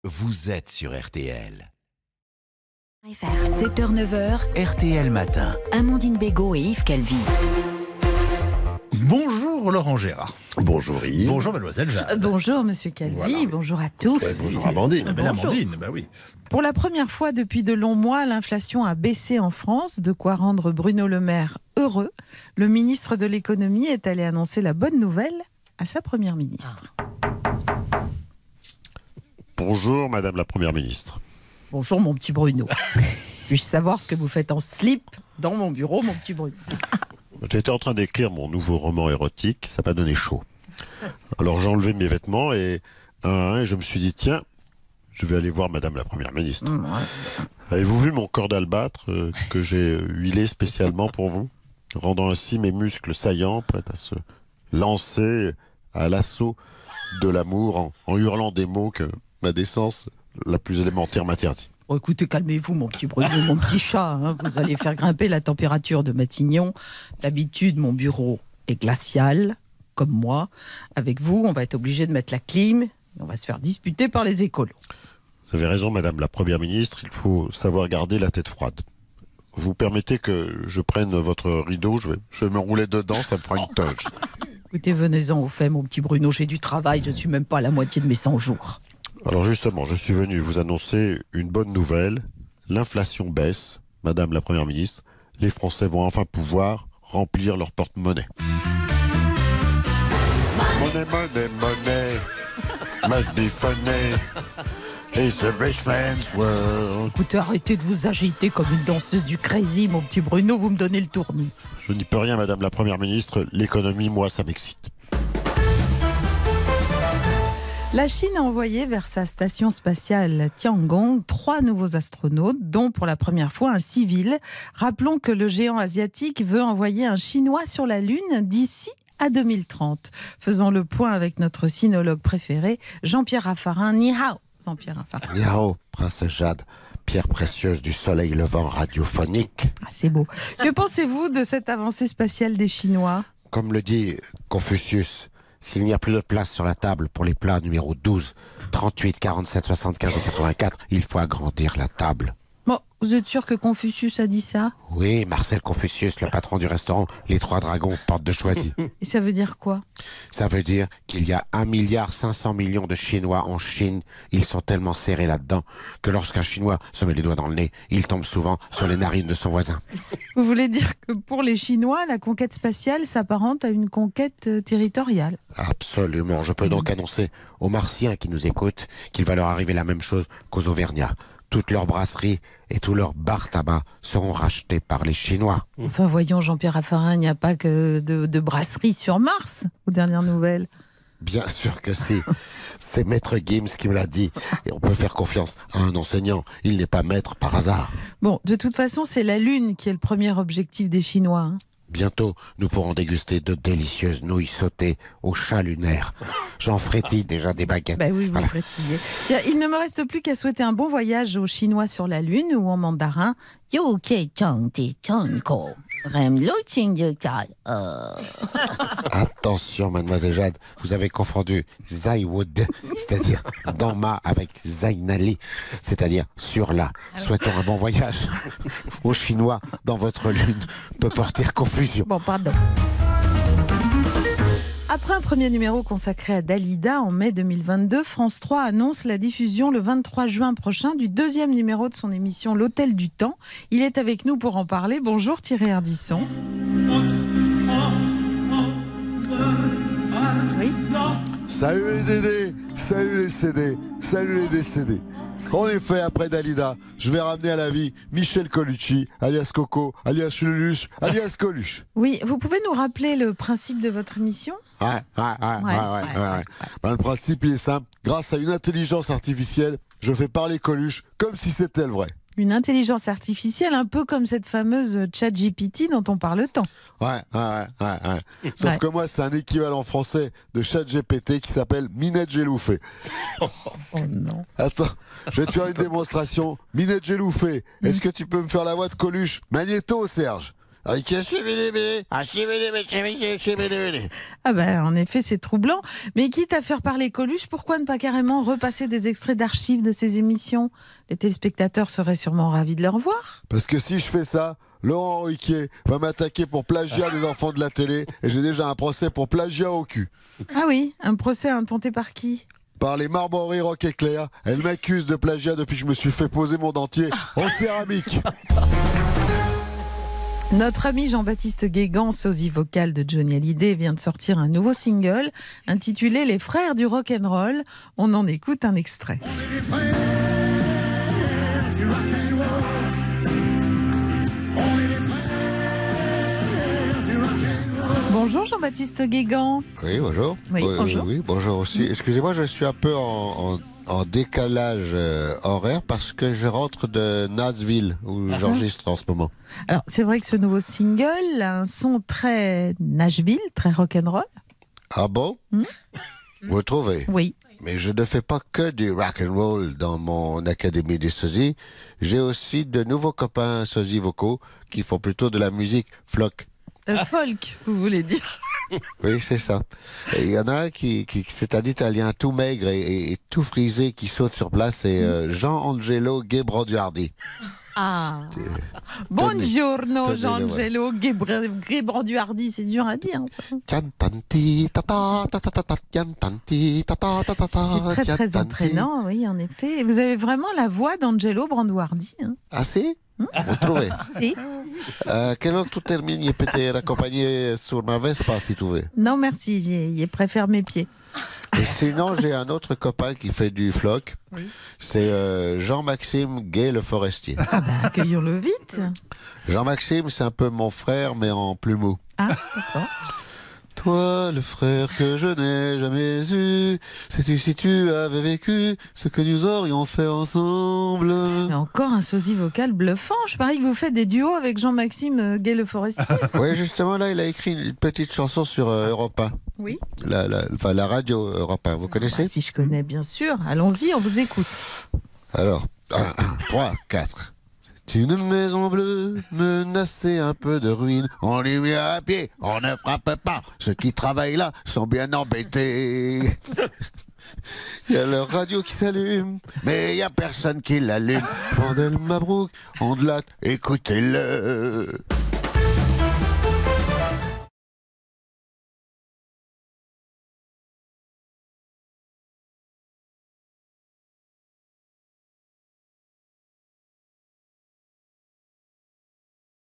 vous êtes sur RTL. 7h-9h, RTL Matin. Amandine Bégaud et Yves Calvi. Bonjour Laurent Gérard. Bonjour Yves. Bonjour Mademoiselle Jade. Bonjour Monsieur Calvi, Voilà. Bonjour à tous. Bonjour Amandine. Belle Bonjour. Amandine, bah oui. Pour la première fois depuis de longs mois, l'inflation a baissé en France, de quoi rendre Bruno Le Maire heureux. Le ministre de l'économie est allé annoncer la bonne nouvelle à sa première ministre. Bonjour Madame la Première ministre. Bonjour mon petit Bruno. Puis-je savoir ce que vous faites en slip dans mon bureau, mon petit Bruno? J'étais en train d'écrire mon nouveau roman érotique, ça m'a donné chaud. Alors j'ai enlevé mes vêtements et je me suis dit tiens, je vais aller voir Madame la Première ministre. Avez-vous vu mon corps d'albâtre que j'ai huilé spécialement pour vous, rendant ainsi mes muscles saillants, prêts à se lancer à l'assaut de l'amour en hurlant des mots que ma décence la plus élémentaire m'interdit. Oh, écoutez, calmez-vous mon petit Bruno, mon petit chat. Hein. Vous allez faire grimper la température de Matignon. D'habitude, mon bureau est glacial, comme moi. Avec vous, on va être obligé de mettre la clim et on va se faire disputer par les écolos. Vous avez raison, Madame la Première ministre, il faut savoir garder la tête froide. Vous permettez que je prenne votre rideau, je vais me rouler dedans, ça me fera une toge. Écoutez, venez-en au fait, mon petit Bruno, j'ai du travail, je ne suis même pas à la moitié de mes 100 jours. Alors justement, je suis venu vous annoncer une bonne nouvelle. L'inflation baisse, Madame la Première ministre. Les Français vont enfin pouvoir remplir leur porte-monnaie. Money, money, money, must be funny. It's a rich man's world. Écoutez, arrêtez de vous agiter comme une danseuse du crazy, mon petit Bruno, vous me donnez le tournis. Je n'y peux rien, Madame la Première ministre. L'économie, moi, ça m'excite. La Chine a envoyé vers sa station spatiale Tiangong 3 nouveaux astronautes, dont pour la première fois un civil. Rappelons que le géant asiatique veut envoyer un Chinois sur la Lune d'ici à 2030. Faisons le point avec notre sinologue préféré, Jean-Pierre Raffarin. Ni hao, Jean-Pierre Raffarin. Ni hao, princesse Jade, pierre précieuse du soleil levant radiophonique. Ah, c'est beau. Que pensez-vous de cette avancée spatiale des Chinois ? Comme le dit Confucius, s'il n'y a plus de place sur la table pour les plats numéro 12, 38, 47, 75 et 84, il faut agrandir la table. Bon, vous êtes sûr que Confucius a dit ça ? Oui, Marcel Confucius, le patron du restaurant Les Trois Dragons, porte de Choisy. Et ça veut dire quoi ? Ça veut dire qu'il y a 1,5 milliard de Chinois en Chine. Ils sont tellement serrés là-dedans que lorsqu'un Chinois se met les doigts dans le nez, il tombe souvent sur les narines de son voisin. Vous voulez dire que pour les Chinois, la conquête spatiale s'apparente à une conquête territoriale ? Absolument. Je peux donc annoncer aux Martiens qui nous écoutent qu'il va leur arriver la même chose qu'aux Auvergnats. Toutes leurs brasseries et tous leurs bars tabac seront rachetés par les Chinois. Enfin, voyons, Jean-Pierre Raffarin, il n'y a pas que de brasserie sur Mars, aux dernières nouvelles. Bien sûr que si. C'est Maître Gims qui me l'a dit. Et on peut faire confiance à un enseignant. Il n'est pas maître par hasard. Bon, de toute façon, c'est la Lune qui est le premier objectif des Chinois. Hein. Bientôt, nous pourrons déguster de délicieuses nouilles sautées au chat lunaire. J'en frétille déjà des baguettes. Ben oui, vous Voilà. frétillez. Bien, il ne me reste plus qu'à souhaiter un bon voyage aux Chinois sur la Lune ou en mandarin. Attention, mademoiselle Jade, vous avez confondu Zaïwood, c'est-à-dire dans ma avec Zainali, c'est-à-dire sur la. Souhaitons un bon voyage aux Chinois dans votre lune peut porter confusion. Bon, pardon. Après un premier numéro consacré à Dalida en mai 2022, France 3 annonce la diffusion le 23 juin prochain du deuxième numéro de son émission L'Hôtel du Temps. Il est avec nous pour en parler. Bonjour Thierry Ardisson. Oui. Salut les Dédés, salut les CD, salut les décédés. En effet, après Dalida, je vais ramener à la vie Michel Colucci, alias Coco, alias Luluche, alias Coluche. Oui, vous pouvez nous rappeler le principe de votre émission ? Ouais. Ben, le principe, il est simple. Grâce à une intelligence artificielle, je fais parler Coluche comme si c'était le vrai. Une intelligence artificielle, un peu comme cette fameuse ChatGPT dont on parle tant. Ouais. Sauf que moi, c'est un équivalent français de ChatGPT qui s'appelle Minette Geloufé. Oh non. Attends, je vais te faire une démonstration. Minette Geloufé, est-ce que tu peux me faire la voix de Coluche? Magnéto, Serge. Ah ben, en effet, c'est troublant. Mais quitte à faire parler Coluche, pourquoi ne pas carrément repasser des extraits d'archives de ces émissions? Les téléspectateurs seraient sûrement ravis de le revoir. Parce que si je fais ça, Laurent Ruquier va m'attaquer pour plagiat des enfants de la télé et j'ai déjà un procès pour plagiat au cul. Ah oui, un procès intenté par qui? Par les Marbory Rock Éclair, elle m'accuse de plagiat depuis que je me suis fait poser mon dentier en céramique. Notre ami Jean-Baptiste Guégan, sosie vocal de Johnny Hallyday, vient de sortir un nouveau single intitulé Les Frères du Rock'n'Roll. On en écoute un extrait. Bonjour Jean-Baptiste Guégan. Oui, bonjour. Oui, bonjour. Oui, bonjour aussi. Excusez-moi, je suis un peu en décalage horaire parce que je rentre de Nashville où j'enregistre en ce moment. Alors, c'est vrai que ce nouveau single a un son très Nashville, très rock'n'roll. Ah bon? Vous trouvez? Oui. Mais je ne fais pas que du rock'n'roll dans mon académie des sosies. J'ai aussi de nouveaux copains sosies vocaux qui font plutôt de la musique folk. Folk, vous voulez dire? Oui, c'est ça. Il y en a un qui c'est un Italien tout maigre et tout frisé qui saute sur place, c'est Jean-Angelo Ghebranduardi. Ah. Buongiorno Jean-Angelo Ghebranduardi, c'est dur à dire. C'est très très entraînant, oui, en effet. Vous avez vraiment la voix d'Angelo Branduardi. Hein. Ah si? Vous trouvez? Si. Quel autre termine peut accompagner sur ma Vespa si tu veux? Non merci, je préfère mes pieds. Et sinon, j'ai un autre copain qui fait du floc. Oui. C'est Jean-Maxime Gay le Forestier. Ah ben, accueillons-le vite. Jean-Maxime, c'est un peu mon frère, mais en plus mou. Ah, d'accord. Toi, le frère que je n'ai jamais eu, sais-tu si tu avais vécu ce que nous aurions fait ensemble? Et encore un sosie vocal bluffant. Je parie que vous faites des duos avec Jean-Maxime Gay le Forestier. Oui, justement, là, il a écrit une petite chanson sur Europe 1. Oui. La radio Europe 1, vous connaissez? Si je connais, bien sûr. Allons-y, on vous écoute. Alors, 1, 3, 4. C'est une maison bleue, menacée un peu de ruine. On lui met à pied, on ne frappe pas. Ceux qui travaillent là sont bien embêtés. Il y a leur radio qui s'allume, mais il n'y a personne qui l'allume. Vandel Mabrouk, on de la... écoutez-le.